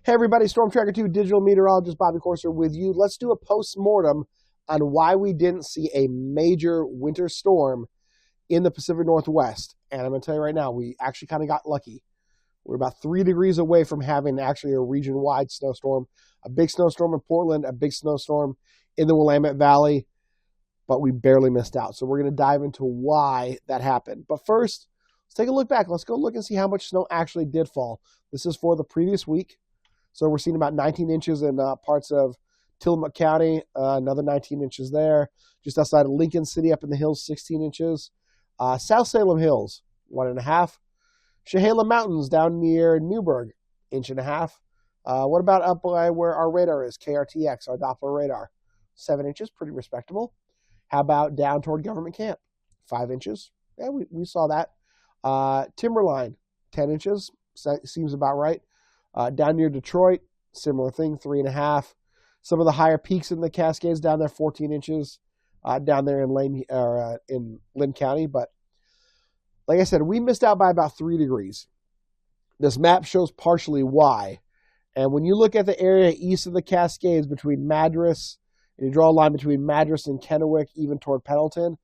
Hey everybody, Storm Tracker 2 digital meteorologist Bobby Corser with you. Let's do a post-mortem on why we didn't see a major winter storm in the Pacific Northwest. And I'm going to tell you right now, we actually kind of got lucky. We're about 3 degrees away from having actually a region-wide snowstorm, a big snowstorm in Portland, a big snowstorm in the Willamette Valley, but we barely missed out. So we're going to dive into why that happened. But first, let's take a look back. Let's go look and see how much snow actually did fall. This is for the previous week. So we're seeing about 19 inches in parts of Tillamook County, another 19 inches there. Just outside of Lincoln City up in the hills, 16 inches. South Salem Hills, 1.5. Chehalem Mountains down near Newburgh, 1.5 inches. What about up by where our radar is, KRTX, our Doppler radar? 7 inches, pretty respectable. How about down toward Government Camp? 5 inches. Yeah, we saw that. Timberline, 10 inches. Seems about right. Down near Detroit, similar thing, 3.5. Some of the higher peaks in the Cascades down there, 14 inches down there in Lynn County. But like I said, we missed out by about 3 degrees. This map shows partially why. And when you look at the area east of the Cascades between Madras, and you draw a line between Madras and Kennewick, even toward Pendleton,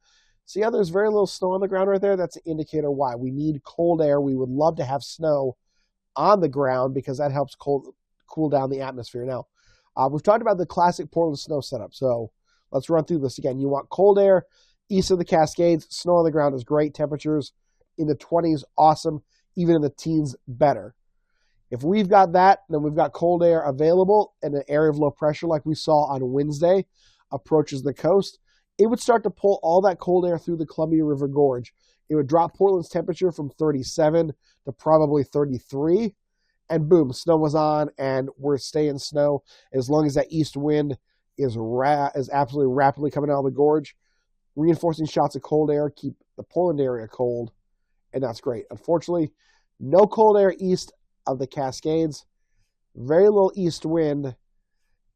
see how there's very little snow on the ground right there? That's an indicator why. We need cold air. We would love to have snow on the ground because that helps cool down the atmosphere. Now, we've talked about the classic Portland snow setup, so let's run through this again. You want cold air east of the Cascades. Snow on the ground is great. Temperatures in the 20s, awesome. Even in the teens, better. If we've got that, then we've got cold air available and an area of low pressure like we saw on Wednesday approaches the coast. It would start to pull all that cold air through the Columbia River Gorge. It would drop Portland's temperature from 37 to probably 33, and boom, snow was on, and we're staying snow as long as that east wind is absolutely rapidly coming out of the gorge. Reinforcing shots of cold air keep the Portland area cold, and that's great. Unfortunately, no cold air east of the Cascades, very little east wind,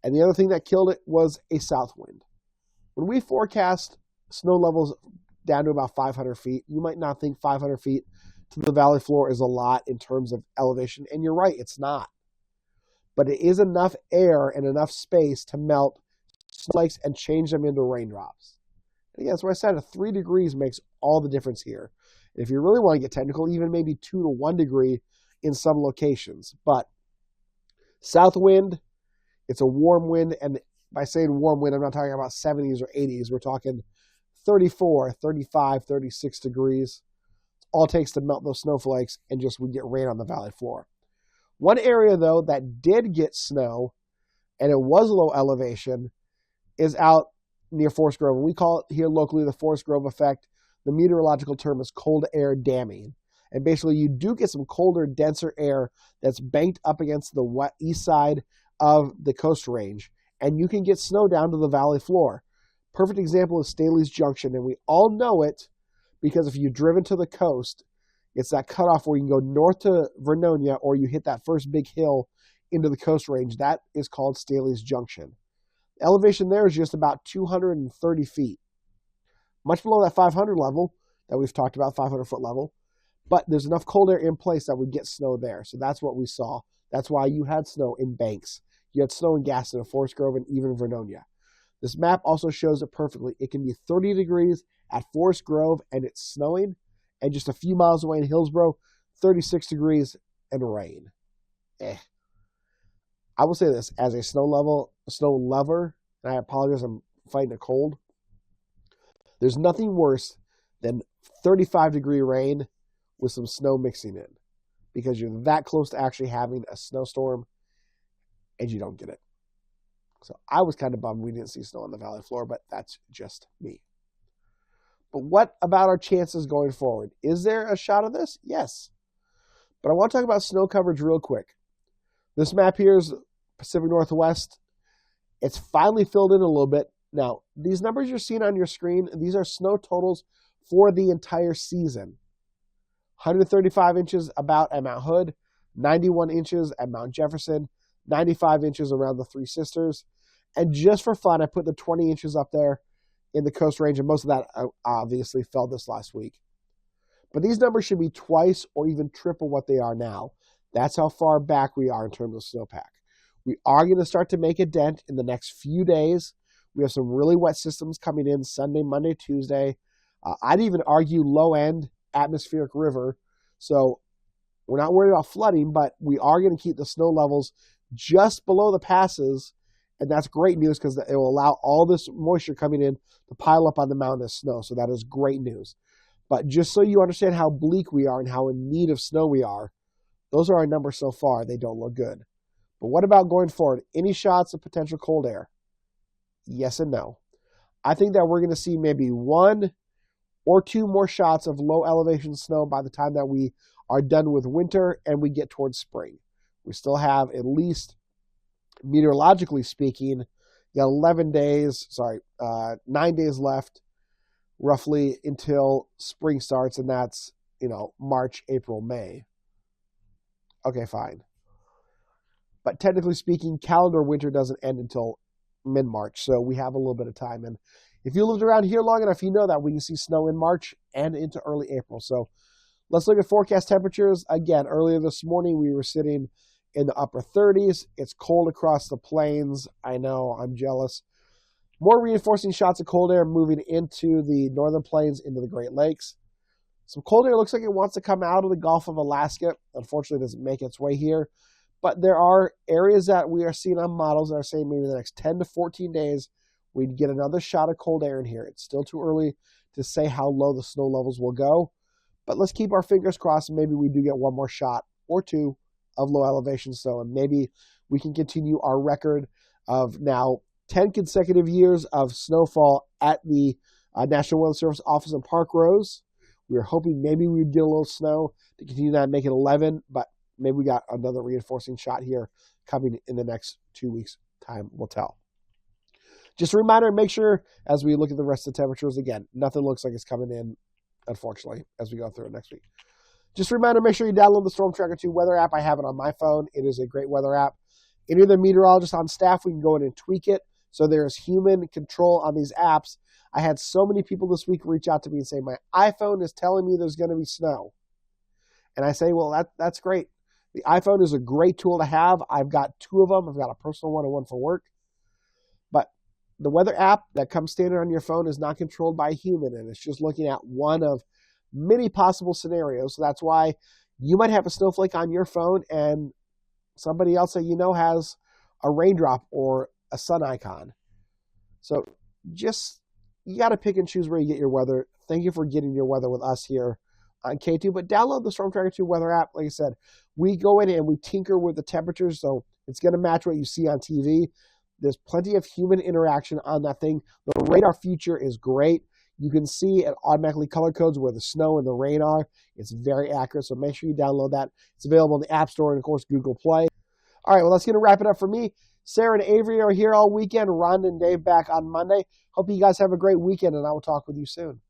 and the other thing that killed it was a south wind. When we forecast snow levels down to about 500 feet, you might not think 500 feet to the valley floor is a lot in terms of elevation, and you're right, it's not. But it is enough air and enough space to melt flakes and change them into raindrops. And again, that's what I said, 3 degrees makes all the difference here. And if you really want to get technical, even maybe 2 to 1 degree in some locations. But south wind, it's a warm wind, and by saying warm wind, I'm not talking about 70s or 80s. We're talking 34, 35, 36 degrees. All it takes to melt those snowflakes and just we get rain on the valley floor. One area, though, that did get snow, and it was low elevation, is out near Forest Grove. We call it here locally the Forest Grove effect. The meteorological term is cold air damming. And basically, you do get some colder, denser air that's banked up against the east side of the coast range, and you can get snow down to the valley floor. Perfect example is Staley's Junction, and we all know it because if you've driven to the coast, it's that cutoff where you can go north to Vernonia or you hit that first big hill into the coast range. That is called Staley's Junction. The elevation there is just about 230 feet, much below that 500 level that we've talked about, 500-foot level. But there's enough cold air in place that we get snow there. So that's what we saw. That's why you had snow in Banks. You had snow in Gaston, Forest Grove, and even Vernonia. This map also shows it perfectly. It can be 30 degrees at Forest Grove and it's snowing, and just a few miles away in Hillsborough, 36 degrees and rain. I will say this, as a snow lover, and I apologize, I'm fighting a cold. There's nothing worse than 35-degree rain with some snow mixing in, because you're that close to actually having a snowstorm and you don't get it. So I was kind of bummed we didn't see snow on the valley floor, but that's just me. But what about our chances going forward? Is there a shot of this? Yes. But I want to talk about snow coverage real quick. This map here is Pacific Northwest. It's finally filled in a little bit. Now, these numbers you're seeing on your screen, these are snow totals for the entire season. 135 inches about at Mount Hood, 91 inches at Mount Jefferson, 95 inches around the Three Sisters. And just for fun, I put the 20 inches up there in the Coast Range, and most of that obviously fell this last week. But these numbers should be twice or even triple what they are now. That's how far back we are in terms of snowpack. We are going to start to make a dent in the next few days. We have some really wet systems coming in Sunday, Monday, Tuesday. I'd even argue low-end atmospheric river. So we're not worried about flooding, but we are going to keep the snow levels just below the passes. And that's great news because it will allow all this moisture coming in to pile up on the mountain as snow. So that is great news. But just so you understand how bleak we are and how in need of snow we are, those are our numbers so far. They don't look good. But what about going forward? Any shots of potential cold air? Yes and no. I think that we're going to see maybe 1 or 2 more shots of low elevation snow by the time that we are done with winter and we get towards spring. We still have at least, meteorologically speaking, you got 9 days left roughly until spring starts, and that's, March, April, May. Okay, fine. But technically speaking, calendar winter doesn't end until mid-March, so we have a little bit of time. And if you lived around here long enough, you know that we can see snow in March and into early April. So let's look at forecast temperatures. Again, earlier this morning, we were sitting in the upper 30s. It's cold across the plains. I know, I'm jealous. More reinforcing shots of cold air moving into the northern plains, into the Great Lakes. Some cold air looks like it wants to come out of the Gulf of Alaska. Unfortunately, it doesn't make its way here. But there are areas that we are seeing on models that are saying maybe in the next 10 to 14 days, we'd get another shot of cold air in here. It's still too early to say how low the snow levels will go. But let's keep our fingers crossed, and maybe we do get one more shot or 2 of low elevation snow. And maybe we can continue our record of now 10 consecutive years of snowfall at the National Weather Service office in Park Rose. We were hoping maybe we'd get a little snow to continue that and make it 11, but maybe we got another reinforcing shot here coming in the next 2 weeks. Time will tell. Just a reminder, make sure as we look at the rest of the temperatures, again, nothing looks like it's coming in, unfortunately, as we go through it next week. Just a reminder, make sure you download the Storm Tracker 2 weather app. I have it on my phone. It is a great weather app. Any of the meteorologists on staff, we can go in and tweak it. So there's human control on these apps. I had so many people this week reach out to me and say, my iPhone is telling me there's going to be snow. And I say, well, that's great. The iPhone is a great tool to have. I've got 2 of them. I've got a personal one and one for work. But the weather app that comes standard on your phone is not controlled by a human, and it's just looking at one of many possible scenarios. So that's why you might have a snowflake on your phone and somebody else that you know has a raindrop or a sun icon. So you got to pick and choose where you get your weather. Thank you for getting your weather with us here on K2, but download the Storm Tracker 2 weather app. Like I said, we go in and we tinker with the temperatures, so it's going to match what you see on TV. There's plenty of human interaction on that thing. The radar feature is great. You can see it automatically color codes where the snow and the rain are. It's very accurate, so make sure you download that. It's available in the App Store and, of course, Google Play. All right, well, that's going to wrap it up for me. Sarah and Avery are here all weekend. Rhonda and Dave back on Monday. Hope you guys have a great weekend, and I will talk with you soon.